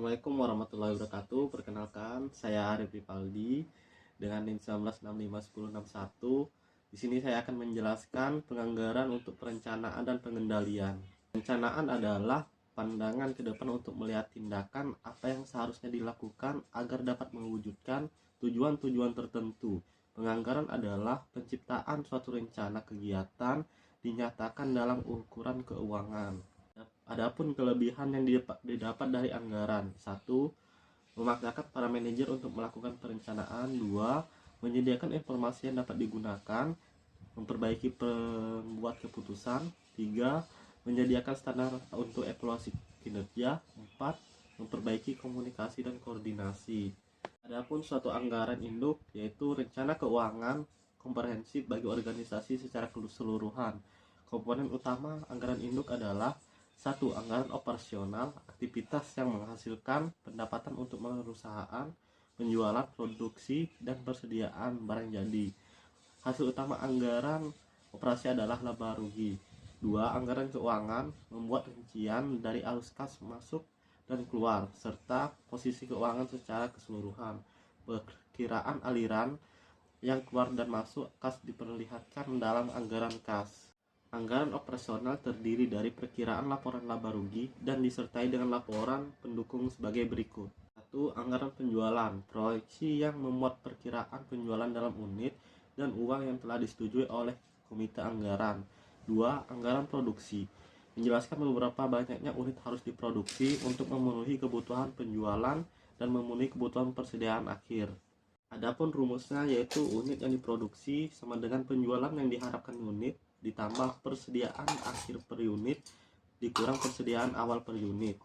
Assalamualaikum warahmatullahi wabarakatuh. Perkenalkan, saya Arif Ripaldi dengan NIM 19651061. Di sini saya akan menjelaskan penganggaran untuk perencanaan dan pengendalian. Perencanaan adalah pandangan ke depan untuk melihat tindakan apa yang seharusnya dilakukan agar dapat mewujudkan tujuan-tujuan tertentu. Penganggaran adalah penciptaan suatu rencana kegiatan dinyatakan dalam ukuran keuangan. Adapun kelebihan yang didapat dari anggaran: 1. Memaksakan para manajer untuk melakukan perencanaan. 2. Menyediakan informasi yang dapat digunakan memperbaiki pembuat keputusan. 3. Menyediakan standar untuk evaluasi kinerja. 4. Memperbaiki komunikasi dan koordinasi. Adapun suatu anggaran induk yaitu rencana keuangan komprehensif bagi organisasi secara keseluruhan. Komponen utama anggaran induk adalah: 1. Anggaran operasional, aktivitas yang menghasilkan pendapatan untuk perusahaan, penjualan, produksi, dan persediaan barang jadi. Hasil utama anggaran operasi adalah laba rugi. 2. Anggaran keuangan, membuat rincian dari arus kas masuk dan keluar, serta posisi keuangan secara keseluruhan. Perkiraan aliran yang keluar dan masuk kas diperlihatkan dalam anggaran kas. Anggaran operasional terdiri dari perkiraan laporan laba rugi dan disertai dengan laporan pendukung sebagai berikut. 1. Anggaran penjualan, proyeksi yang memuat perkiraan penjualan dalam unit dan uang yang telah disetujui oleh komite anggaran. 2. Anggaran produksi, menjelaskan beberapa banyaknya unit harus diproduksi untuk memenuhi kebutuhan penjualan dan memenuhi kebutuhan persediaan akhir. Adapun rumusnya yaitu unit yang diproduksi sama dengan penjualan yang diharapkan unit ditambah persediaan akhir per unit dikurang persediaan awal per unit.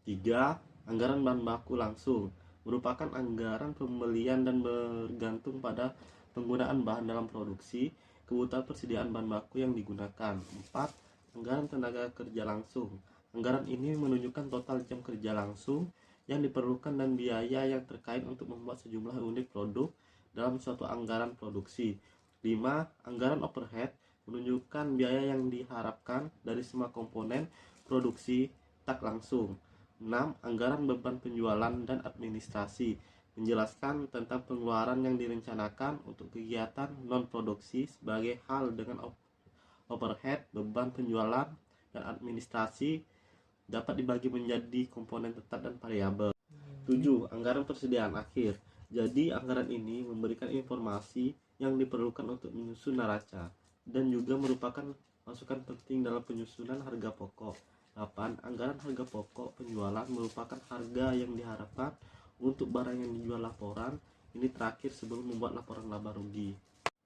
3. Anggaran bahan baku langsung, merupakan anggaran pembelian dan bergantung pada penggunaan bahan dalam produksi, kebutuhan persediaan bahan baku yang digunakan. 4. Anggaran tenaga kerja langsung, anggaran ini menunjukkan total jam kerja langsung yang diperlukan dan biaya yang terkait untuk membuat sejumlah unit produk dalam suatu anggaran produksi. 5. Anggaran overhead, menunjukkan biaya yang diharapkan dari semua komponen produksi tak langsung. 6. Anggaran beban penjualan dan administrasi, menjelaskan tentang pengeluaran yang direncanakan untuk kegiatan non-produksi sebagai hal dengan overhead, beban penjualan, dan administrasi dapat dibagi menjadi komponen tetap dan variabel. 7. Anggaran persediaan akhir. Jadi anggaran ini memberikan informasi yang diperlukan untuk menyusun neraca dan juga merupakan masukan penting dalam penyusunan harga pokok. 8. Anggaran harga pokok penjualan merupakan harga yang diharapkan untuk barang yang dijual laporan. Ini terakhir sebelum membuat laporan laba rugi.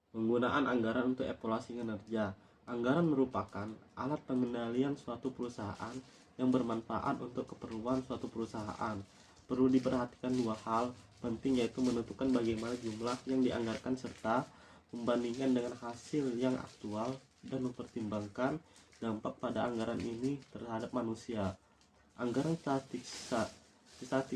Penggunaan anggaran untuk evaluasi kinerja. Anggaran merupakan alat pengendalian suatu perusahaan yang bermanfaat untuk keperluan suatu perusahaan. Perlu diperhatikan dua hal penting, yaitu menentukan bagaimana jumlah yang dianggarkan serta membandingkan dengan hasil yang aktual dan mempertimbangkan dampak pada anggaran ini terhadap manusia. Anggaran statik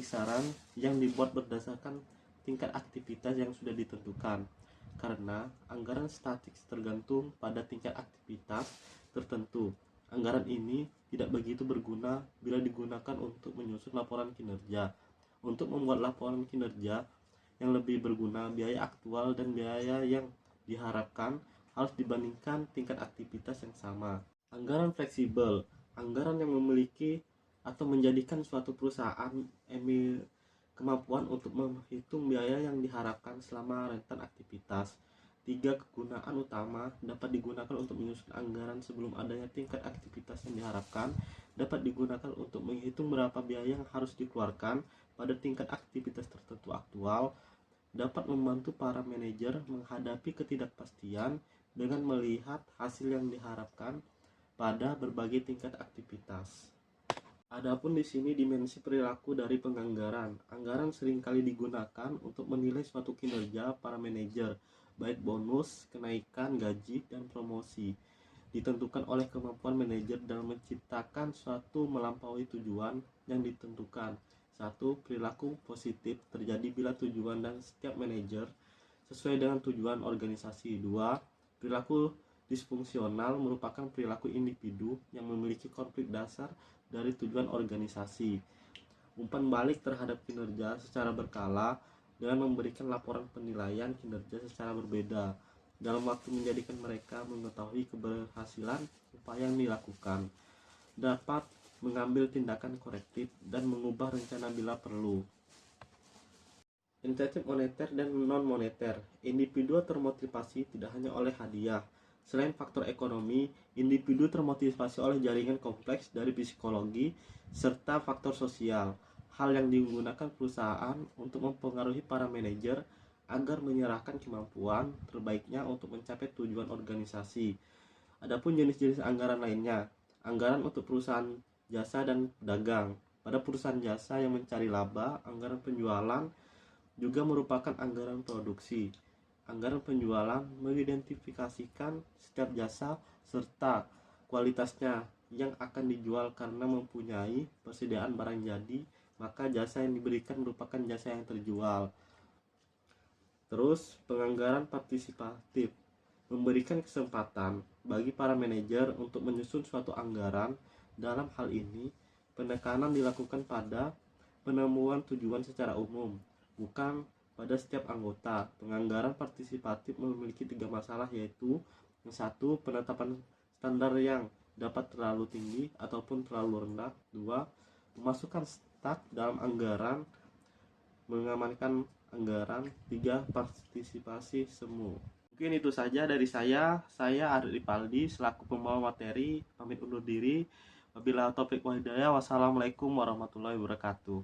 saran yang dibuat berdasarkan tingkat aktivitas yang sudah ditentukan. Karena anggaran statik tergantung pada tingkat aktivitas tertentu, anggaran ini tidak begitu berguna bila digunakan untuk menyusun laporan kinerja. Untuk membuat laporan kinerja yang lebih berguna, biaya aktual dan biaya yang diharapkan harus dibandingkan tingkat aktivitas yang sama. Anggaran fleksibel, anggaran yang memiliki atau menjadikan suatu perusahaan kemampuan untuk menghitung biaya yang diharapkan selama rentan aktivitas. 3. Kegunaan utama, dapat digunakan untuk menyusun anggaran sebelum adanya tingkat aktivitas yang diharapkan, dapat digunakan untuk menghitung berapa biaya yang harus dikeluarkan pada tingkat aktivitas tertentu aktual, dapat membantu para manajer menghadapi ketidakpastian dengan melihat hasil yang diharapkan pada berbagai tingkat aktivitas. Adapun di sini dimensi perilaku dari penganggaran. Anggaran seringkali digunakan untuk menilai suatu kinerja para manajer, baik bonus, kenaikan gaji, dan promosi. Ditentukan oleh kemampuan manajer dalam menciptakan suatu melampaui tujuan yang ditentukan. 1. Perilaku positif terjadi bila tujuan dan setiap manajer sesuai dengan tujuan organisasi. 2. Perilaku disfungsional merupakan perilaku individu yang memiliki konflik dasar dari tujuan organisasi. umpan balik terhadap kinerja secara berkala dengan memberikan laporan penilaian kinerja secara berbeda dalam waktu menjadikan mereka mengetahui keberhasilan upaya yang dilakukan, dapat mengambil tindakan korektif dan mengubah rencana bila perlu. Insentif moneter dan non-moneter. Individu termotivasi tidak hanya oleh hadiah. Selain faktor ekonomi, individu termotivasi oleh jaringan kompleks dari psikologi serta faktor sosial. Hal yang digunakan perusahaan untuk mempengaruhi para manajer agar menyerahkan kemampuan terbaiknya untuk mencapai tujuan organisasi. Adapun jenis-jenis anggaran lainnya, anggaran untuk perusahaan jasa dan pedagang. Pada perusahaan jasa yang mencari laba, anggaran penjualan juga merupakan anggaran produksi. Anggaran penjualan mengidentifikasikan setiap jasa serta kualitasnya yang akan dijual karena mempunyai persediaan barang jadi, maka jasa yang diberikan merupakan jasa yang terjual. Terus, penganggaran partisipatif memberikan kesempatan bagi para manajer untuk menyusun suatu anggaran. Dalam hal ini, penekanan dilakukan pada penemuan tujuan secara umum, bukan pada setiap anggota. Penganggaran partisipatif memiliki 3 masalah, yaitu yang satu, penetapan standar yang dapat terlalu tinggi ataupun terlalu rendah. 2, memasukkan stak dalam anggaran, mengamankan anggaran. 3, partisipasi semu. Mungkin itu saja dari saya. Saya Arif Ripaldi selaku pembawa materi, pamit undur diri. Wabillahi taufiq wal hidayah. Wassalamualaikum warahmatullahi wabarakatuh.